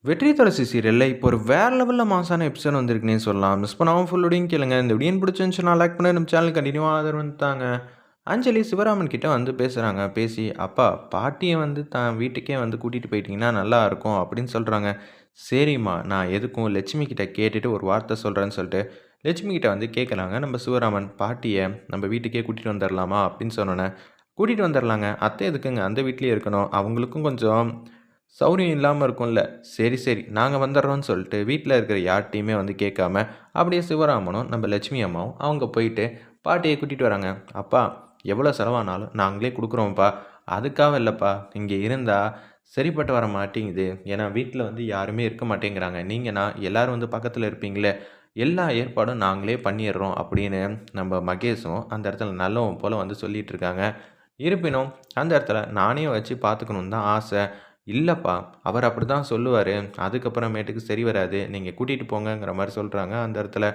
வெற்றி துளசி சீரியல்ல இப்போ ஒரு வேற லெவல்ல மாஸான எபிசோட் வந்திருக்குன்னே சொல்லலாம். மிஸ் பண்ணாம ஃபுல்லோடையும் கேளுங்க. இந்த வீடியோ பிடிச்சிருந்துச்சுன்னா லைக் பண்ணி நம்ம சேனல் கண்டினியூவா ஆதரவு தாங்க. அஞ்சலி சிவராமன் கிட்ட வந்து பேசுறாங்க. பேசி அப்பா பாட்டிய வந்து தான் வீட்டுக்கே வந்து கூட்டிட்டு போயிட்டீங்கன்னா நல்லா இருக்கும் அப்படின்னு சொல்றாங்க. சரிம்மா நான் எதுக்கும் லட்சுமி கிட்ட கேட்டுட்டு ஒரு வார்த்தை சொல்றேன்னு சொல்லிட்டு லட்சுமி கிட்ட வந்து கேட்குறாங்க. நம்ம சிவராமன் பாட்டிய நம்ம வீட்டுக்கே கூட்டிட்டு வந்துடலாமா அப்படின்னு சொன்னோன்னே கூட்டிட்டு வந்துடலாங்க. அத்தை எதுக்குங்க அந்த வீட்லயே இருக்கணும். அவங்களுக்கும் கொஞ்சம் சௌரியம் இல்லாம இருக்கும்ல. சரி, சரி. நாங்க வந்துர்றோம்ன்னு சொல்லிட்டு, வீட்ல இருக்கிற யார்ட்டயுமே வந்து கேட்காம, அப்படியே சிவராமனும், நம்ம லட்சுமி அம்மாவும் அவங்க போயிட்டு பாட்டிய கூட்டிட்டு வராங்க. "அப்பா, எவ்வளோ செலவானாலும் நாங்களே குடுக்குறோம்ப்பா. அதுக்காக இல்லப்பா. இங்க இருந்தா சரிப்பட்டு வர மாட்டேங்குது. ஏன்னா வீட்ல வந்து யாருமே இருக்க மாட்டேங்கிறாங்க. நீங்கன்னா எல்லாரும் வந்து பக்கத்துல இருப்பீங்களே. எல்லா ஏற்பாடும் நாங்களே பண்ணிர்றோம்." அப்படின்னு நம்ம மகேஷும் அந்த இடத்துல நல்லவன் போல வந்து சொல்லிட்டு இருக்காங்க. இருப்பினும், அந்த இடத்துல நானே வச்சு பார்த்துக்கணும்னு தான் ஆசை. இல்லப்பா, அவர் அப்படிதான் சொல்லுவாரு. அதுக்கப்புறமேட்டுக்கு சரி வராது. நீங்க கூட்டிட்டு போங்கங்கிற மாரி சொல்றாங்க. அந்த இடத்துல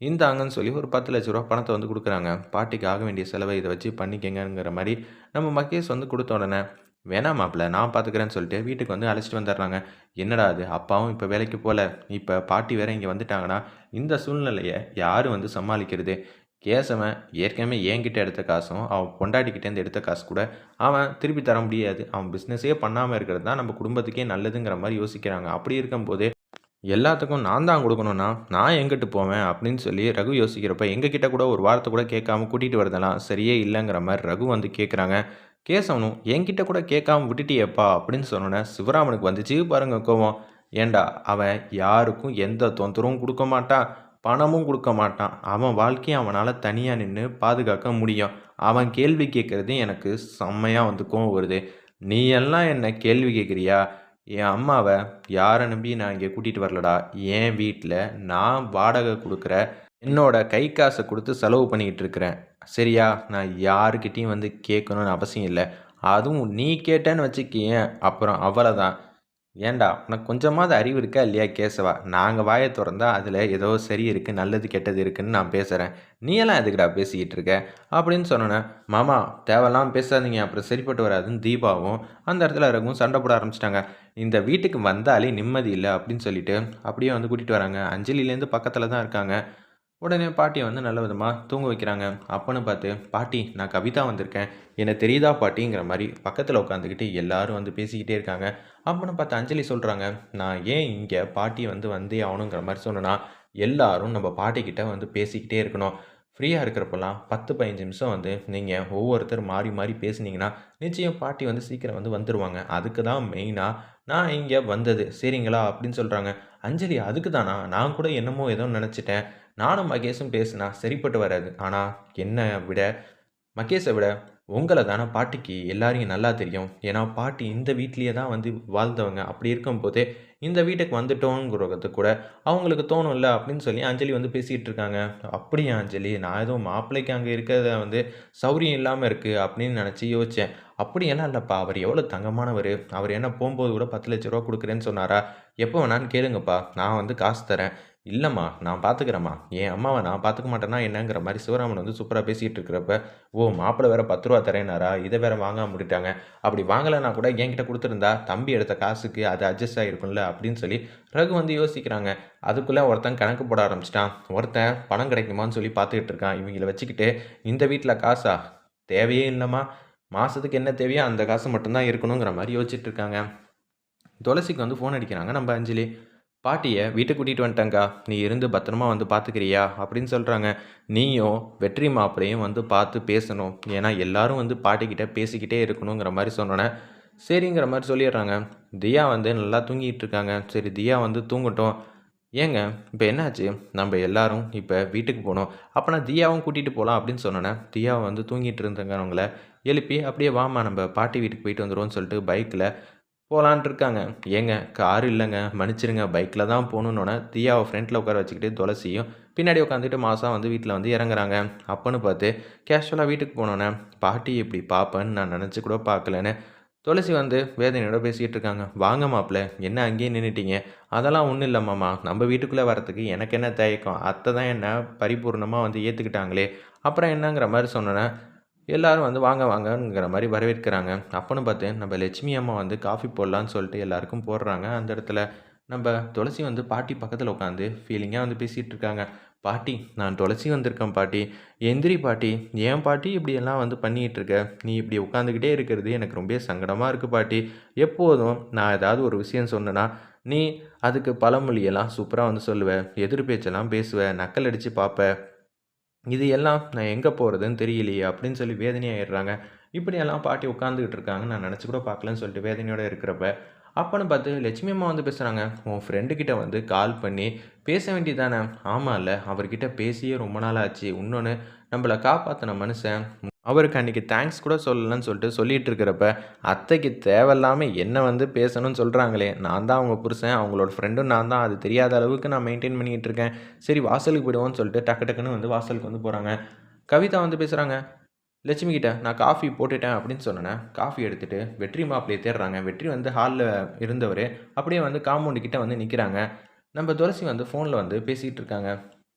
இந்தாங்கன்னு சொல்லி ஒரு ரூ. 10,00,000 பணத்த வந்து குடுக்குறாங்க. பாட்டிக்கு ஆக வேண்டிய செலவ இத வச்சு பண்ணிக்கங்கங்கிற மாரி நம்ம மகேஷ் வந்து குடுத்த உடனே, "வேணாம் மாப்ள நான் பார்த்துக்கிறேன்னு" சொல்லிட்டு வீட்டுக்கு வந்து அழைச்சிட்டு வந்துர்றாங்க. என்னடா இது அப்பாவும் இப்ப வேலைக்கு போல, இப்ப பாட்டி வேற இங்க வந்துட்டாங்கன்னா, இந்த சூழ்நிலைய யாரு வந்து சமாளிக்கிறது? கேசவன் ஏற்கனவே என்கிட்ட எடுத்த காசும், அவன் பொண்டாட்டிகிட்டேருந்து எடுத்த காசு கூட அவன் திருப்பி தர முடியாது. அவன் பிசினஸே பண்ணாம இருக்கிறது தான் நம்ம குடும்பத்துக்கே நல்லதுங்கிற மாரி யோசிக்கிறாங்க. அப்படி இருக்கும்போது, எல்லாத்துக்கும் நான் தான் குடுக்கணும்னா, நான் எங்கிட்டு போவேன்? அப்படின்னு சொல்லி ரகு யோசிக்கிறப்ப, எங்க கிட்ட கூட ஒரு வார்த்தை கூட கேட்காம கூட்டிட்டு வரதெல்லாம் சரியே இல்லங்கிற மாரி ரகு வந்து கேட்குறாங்க. கேசவனும், "என்கிட்ட கூட கேட்காம விட்டுட்டியேப்பா" அப்படின்னு சொன்னோனே, சிவராமனுக்கு வந்துச்சு பாருங்க கோவம். ஏன்டா, அவன் யாருக்கும் எந்த தொந்தரவும் குடுக்க மாட்டான், பணமும் குடுக்க மாட்டான். அவன் வாழ்க்கைய அவனால தனியா நின்னு பாதுகாக்க முடியும். அவன் கேள்வி கேட்கறது எனக்கு செம்மையா வந்து கோவம் வருது. "நீ எல்லாம் என்ன கேள்வி கேட்கிறியா? என் அம்மாவ யார நம்பி நான் இங்க கூட்டிட்டு வரலடா. என் வீட்ல நான் வாடகை குடுக்குற என்னோட கை காச குடுத்து செலவு பண்ணிக்கிட்டு இருக்கிறேன். சரியா? நான் யாருக்கிட்டயும் வந்து கேட்கணும்னு அவசியம் இல்ல. அதுவும் நீ கேட்டேன்னு வச்சுக்கயேன், அப்புறம் அவ்வளதான். ஏன்டா உனக்கு கொஞ்சமாவது அறிவு இருக்கா இல்லையா கேசவா? நாங்க வாய தொறந்தா அதில ஏதோ சரி இருக்கு, நல்லது கெட்டது இருக்குன்னு நான் பேசுறேன். நீ எல்லாம் எதுக்குடா பேசிக்கிட்டு இருக்க? அப்படின்னு சொன்னோனே, மாமா தேவையில்லாம பேசாதீங்க. அப்புறம் சரிப்பட்டு வராதுன்னு தீபாவும், அந்த இடத்துல ரகுவும் சண்டை போட ஆரம்பிச்சுட்டாங்க. இந்த வீட்டுக்கு வந்தாலே நிம்மதி இல்ல அப்படின்னு சொல்லிட்டு, அப்படியே வந்து கூட்டிட்டு வராங்க. அஞ்சலிலேருந்து பக்கத்தில தான் இருக்காங்க. உடனே பாட்டிய வந்து நல்ல விதமா தூங்க வைக்கிறாங்க. அப்பன்னு பார்த்து, "பாட்டி நான் கவிதா வந்திருக்கேன். என்ன தெரியுதா பாட்டிங்கிற" மாரி பக்கத்தில உட்காந்துக்கிட்டு எல்லாரும் வந்து பேசிக்கிட்டே இருக்காங்க. அப்பன்னு பார்த்து அஞ்சலி சொல்றாங்க, "நான் ஏன் இங்க பாட்டிய வந்து வந்தே ஆகணுங்கிற மாரி சொன்னேன்னா, எல்லாரும் நம்ம பாட்டிக்கிட்ட வந்து பேசிக்கிட்டே இருக்கணும். ஃப்ரீயா இருக்கிறப்பலாம் 10, 15 நிமிஷம் வந்து நீங்க ஒவ்வொருத்தர் மாறி மாறி பேசுனீங்கன்னா, நிச்சயம் பாட்டி வந்து சீக்கிரம் வந்து வந்துருவாங்க. அதுக்கு தான் மெயினா நான் இங்க வந்தது. சரிங்களா?" அப்படின்னு சொல்றாங்க. அஞ்சலி அதுக்கு தானா? நான் கூட என்னமோ ஏதோ நெனச்சுட்டேன். நானும் மகேஷும் பேசினா சரிப்பட்டு வராது. ஆனா, என்ன விட மகேஷ விட உங்கள தான பாட்டிக்கு எல்லாரையும் நல்லா தெரியும். ஏன்னா, பாட்டி இந்த வீட்லயே தான் வந்து வாழ்ந்தவங்க. அப்படி இருக்கும்போது, இந்த வீட்டுக்கு வந்துட்டோங்கிறது கூட அவங்களுக்கு தோணும்ல அப்படின்னு சொல்லி அஞ்சலி வந்து பேசிட்டு இருக்காங்க. "அப்படியா அஞ்சலி? நான் ஏதோ மாப்பிள்ளைக்கு அங்க இருக்கிறது வந்து சௌரியம் இல்லாம இருக்கு அப்படின்னு நெனச்சு யோசிச்சேன். அப்படியெல்லாம் இல்லப்பா. அவர் எவ்வளோ தங்கமானவரு. அவர் என்ன போம்போது கூட ரூ. 10,00,000 குடுக்குறேன்னு சொன்னாரா? எப்போ வேணாலும் கேளுங்கப்பா. நான் வந்து காசு தரேன்." "இல்லம்மா, நான் பார்த்துக்கிறேன்ம்மா. என் அம்மாவ நான் பார்த்துக்க மாட்டேன்னா என்னங்கிற" மாரி சிவராமன் வந்து சூப்பரா பேசிட்டு இருக்கிறப்ப, "ஓ! மாப்பிள வேற ரூ. 10 தரேன்னாரா? இத வேற வாங்காம விட்டுட்டாங்க. அப்படி வாங்கலன்னா கூட என்கிட்ட குடுத்திருந்தா, தம்பி எடுத்த காசுக்கு அது அட்ஜஸ்ட் ஆகியிருக்கும்ல." அப்படின்னு சொல்லி ரகு வந்து யோசிக்கிறாங்க. அதுக்குள்ள ஒருத்தன் கணக்கு போட ஆரம்பிச்சுட்டான். ஒருத்தன் பணம் கிடைக்குமான்னு சொல்லி பார்த்துக்கிட்டு இருக்கான். இவங்கள வச்சுக்கிட்டு, "இந்த வீட்ல காசா? தேவையே இல்லம்மா. மாசத்துக்கு என்ன தேவையோ அந்த காசு மட்டும் தான் இருக்கணுங்கிற" மாரி யோசிச்சுட்டு இருக்காங்க. துளசிக்கு வந்து ஃபோன் அடிக்கிறாங்க நம்ம அஞ்சலி. "பாட்டிய வீட்டுக்கு கூட்டிட்டு வந்துட்டேன்க்கா. நீ இருந்து பத்திரமா வந்து பார்த்துக்கிறியா?" அப்படின்னு சொல்றாங்க. "நீயும் வெற்றி மாப்பிள்ளையும் வந்து பார்த்து பேசணும். ஏன்னா எல்லாரும் வந்து பாட்டிக்கிட்ட பேசிக்கிட்டே இருக்கணுங்கிற" மாரி சொன்னோனே, சரிங்கிற மாரி சொல்லிடுறாங்க. தியா வந்து நல்லா தூங்கிட்டு இருக்காங்க. சரி தியா வந்து தூங்கட்டும். ஏங்க இப்ப என்னாச்சு? நம்ப எல்லாரும் இப்ப வீட்டுக்கு போணும். அப்ப நான் தியாவும் கூட்டிட்டு போலாம் அப்படின்னு சொன்னோனே, தியா வந்து தூங்கிட்டு இருந்தவங்கள எழுப்பி, "அப்படியே வாம்மா நம்ப பாட்டி வீட்டுக்கு போயிட்டு வந்துருவோம்ன்னு" சொல்லிட்டு பைக்ல போலான்ட்டு இருக்காங்க. "ஏங்க கார் இல்லங்க. மன்னிச்சிடுங்க. பைக்ல தான் போணும்னோனே" தியாவ ஃப்ரண்ட்ல உட்கார வச்சுக்கிட்டு துளசியும் பின்னாடி உட்காந்துட்டு மாசா வந்து வீட்ல வந்து இறங்குறாங்க. அப்பன்னு பார்த்து கேஷுவலா வீட்டுக்கு போனோனே, பாட்டி இப்படி பார்ப்பேன்னு நான் நினச்சு கூட பார்க்கலன்னு துளசி வந்து வேதனையோட பேசிட்டு இருக்காங்க. "வாங்க மாப்ள, என்ன அங்கேயே நின்னுட்டீங்க?" "அதெல்லாம் ஒண்ணும் இல்ல மாமா. நம்ப வீட்டுக்குள்ள வரதுக்கு எனக்கு என்ன தயக்கம்? அத்தை தான் என்ன பரிபூர்ணமா வந்து ஏத்துக்கிட்டாங்களே. அப்புறம் என்னங்கிற" மாரி சொன்னோனே, எல்லாரும் வந்து வாங்க வாங்கங்கிற மாரி வரவேற்கிறாங்க. அப்பன்னு பார்த்து நம்ம லட்சுமி அம்மா வந்து காஃபி போடலான்னு சொல்லிட்டு எல்லாருக்கும் போடுறாங்க அந்த இடத்துல. நம்ம துளசி வந்து பாட்டி பக்கத்துல உட்காந்து ஃபீலிங்கா வந்து பேசிட்டு இருக்காங்க. "பாட்டி, நான் துளசி வந்திருக்கேன் பாட்டி. எந்திரி பாட்டி. ஏன் பாட்டி இப்படியெல்லாம் வந்து பண்ணிட்டு இருக்க? நீ இப்படி உட்காந்துக்கிட்டே இருக்கிறது எனக்கு ரொம்பவே சங்கடமா இருக்கு பாட்டி. எப்போதும் நான் ஏதாவது ஒரு விஷயம் சொன்னேன்னா, நீ அதுக்கு பழமொழியெல்லாம் சூப்பரா வந்து சொல்லுவ. எதிர் பேச்செல்லாம் பேசுவ. நக்கல் அடிச்சு பார்ப்ப. இது எல்லாம் நான் எங்க போறதுன்னு தெரியலையே!" அப்படின்னு சொல்லி வேதனையாயிடுறாங்க. இப்படியெல்லாம் பாட்டி உட்காந்துக்கிட்டு இருக்காங்கன்னு நான் நெனச்சு கூட பார்க்கலன்னு சொல்லிட்டு வேதனையோட இருக்கிறப்ப, அப்பன்னு பார்த்து லட்சுமி அம்மா வந்து பேசுறாங்க. "உன் ஃப்ரெண்டு கிட்ட வந்து கால் பண்ணி பேச வேண்டியது தானே?" "ஆமால்ல, அவர்கிட்ட பேசியே ரொம்ப நாள் ஆச்சு. உன்னொன்னு நம்மள காப்பாத்துன மனுஷன். அவருக்கு அன்னைக்கு தேங்க்ஸ் கூட சொல்லலன்னு" சொல்லிட்டு சொல்லிட்டு இருக்கிறப்ப, அத்தைக்கு தேவையில்லாம என்ன வந்து பேசணும்னு சொல்றாங்களே! நான் தான் அவங்க புருஷன். அவங்களோட ஃப்ரெண்டும் நான் தான். அது தெரியாத அளவுக்கு நான் மெயின்டெயின் பண்ணிக்கிட்டு இருக்கேன். சரி வாசலுக்கு போயிடுவோம்ன்னு சொல்லிட்டு டக்கு டக்குன்னு வந்து வாசலுக்கு வந்து போறாங்க. கவிதா வந்து பேசுறாங்க. லட்சுமி கிட்ட, "நான் காஃபி போட்டுட்டேன்" அப்படின்னு சொன்னோனே, காஃபி எடுத்துட்டு வெற்றி மாப்பிள்ளைய தேடுறாங்க. வெற்றி வந்து ஹால்ல இருந்தவரு, அப்படியே வந்து காம்பவுண்டு கிட்ட வந்து நிக்கிறாங்க. நம்ம துளசி வந்து ஃபோன்ல வந்து பேசிட்டு இருக்காங்க.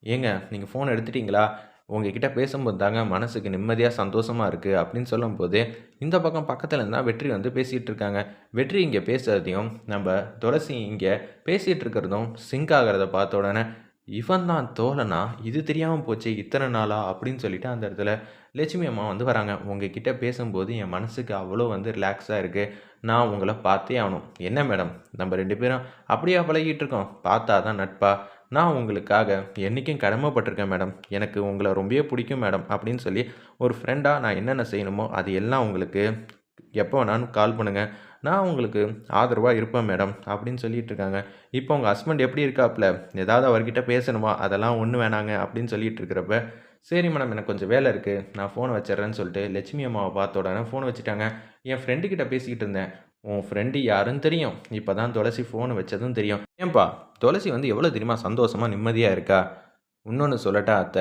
"ஏங்க, நீங்க ஃபோன் எடுத்துட்டீங்களா? உங்ககிட்ட பேசும்போது தாங்க மனசுக்கு நிம்மதியா, சந்தோஷமா இருக்கு" அப்படின்னு சொல்லும்போது, இந்த பக்கம் பக்கத்துல இருந்தா வெற்றி வந்து பேசிட்டு இருக்காங்க. வெற்றி இங்க பேசுறதையும், நம்ப துளசி இங்க பேசிட்டு இருக்கிறதும் சிங்க் ஆகுறத பார்த்த உடனே, "இவன் தான் தோழனா? இது தெரியாம போச்சே இத்தன நாளா" அப்படின்னு சொல்லிட்டு அந்த இடத்துல லட்சுமி அம்மா வந்து வராங்க. "உங்ககிட்ட பேசும்போது என் மனசுக்கு அவ்வளோ வந்து ரிலாக்ஸா இருக்கு. நான் உங்கள பார்த்தே ஆகணும்." "என்ன மேடம், நம்ம 2 பேரும் அப்படியா பழகிட்டு இருக்கோம்? பார்த்தா தான் நட்பா? நான் உங்களுக்காக என்னைக்கும் கடமைப்பட்டுருக்கேன் மேடம். எனக்கு உங்கள ரொம்பவே பிடிக்கும் மேடம்." அப்படின்னு சொல்லி, ஒரு ஃப்ரெண்டா நான் என்னென்ன செய்யணுமோ, அது எல்லாம் உங்களுக்கு எப்போ வேணாலும் கால் பண்ணுங்க. நான் உங்களுக்கு ஆதரவா இருப்பேன் மேடம் அப்படின்னு சொல்லிட்டு இருக்காங்க. இப்போ உங்க ஹஸ்பண்ட் எப்படி இருக்காப்ல? ஏதாவது அவர்கிட்ட பேசணுமா? அதெல்லாம் ஒண்ணும் வேணாங்க அப்படின்னு சொல்லிட்டு இருக்கிறப்ப, சரி மேடம், எனக்கு கொஞ்சம் வேலை இருக்கு. நான் ஃபோன வச்சுர்றேன்னு சொல்லிட்டு லட்சுமி அம்மாவ பார்த்த உடனே ஃபோன வச்சுட்டாங்க. என் ஃப்ரெண்டு கிட்ட பேசிக்கிட்டு இருந்தேன். உன் ஃப்ரெண்டு யாருன்னு தெரியும். இப்ப தான் துளசி ஃபோன வச்சதும் தெரியும். ஏன்பா, துளசி வந்து எவ்வளோ தெரியுமா சந்தோஷமா, நிம்மதியா இருக்கா? இன்னொன்னு சொல்லட்டா அத்த?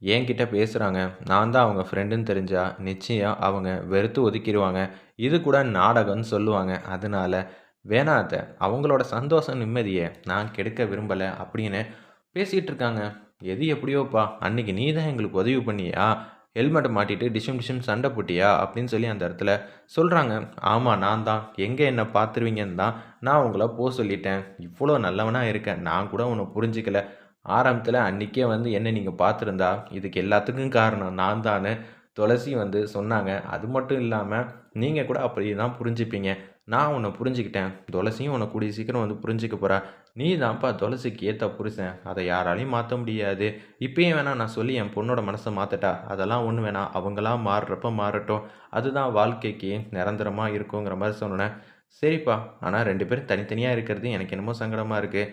என்கிட்ட பேசுறாங்க. நான் தான் அவங்க ஃப்ரெண்டுன்னு தெரிஞ்சா, நிச்சயம் அவங்க வெறுத்து ஒதுக்கிருவாங்க. இது கூட நாடகம்ன்னு சொல்லுவாங்க. அதனால, வேணாம் அத்த. அவங்களோட சந்தோஷம், நிம்மதிய நான் கெடுக்க விரும்பல அப்படின்னு பேசிட்டு இருக்காங்க. எது எப்படியோப்பா, அன்னைக்கு நீ தான் எங்களுக்கு உதவி பண்ணியா? ஹெல்மெட்ட மாட்டிட்டு டிஷும் டிஷும் சண்ட போட்டியா? அப்படின்னு சொல்லி அந்த இடத்துல சொல்றாங்க. ஆமா, நான் தான். எங்க என்ன பார்த்துருவீங்கன்னு தான் நான் உங்கள சொல்லிட்டேன். இவ்வளோ நல்லவனா இருக்கேன். நான் கூட உன்ன புரிஞ்சுக்கல. ஆரம்பத்தில அன்னைக்கே வந்து என்ன நீங்க பார்த்துருந்தா, இதுக்கு எல்லாத்துக்கும் காரணம் நான் தான்னு துளசி வந்து சொன்னாங்க. அது மட்டும் இல்லாம, நீங்க கூட அப்படி தான் புரிஞ்சுப்பீங்க. நான் உன்ன புரிஞ்சுக்கிட்டேன். துளசியும் உன்ன கூடிய சீக்கிரம் வந்து புரிஞ்சுக்க போறா. நீ தான்ப்பா துளசிக்கு ஏத்த புருஷன். அத யாராலயும் மாத்த முடியாது. இப்பயே வேணா நான் சொல்லி என் பொண்ணோட மனச மாத்தட்டா? அதெல்லாம் ஒண்ணும் வேணாம். அவங்களா மாறுறப்ப மாறட்டும். அதுதான் வாழ்க்கைக்கு நிரந்தரமா இருக்குங்கிற மாரி சொன்னோனே, சரிப்பா. ஆனா 2 பேரும் தனித்தனியா இருக்கிறது எனக்கு என்னமோ சங்கடமா இருக்கு.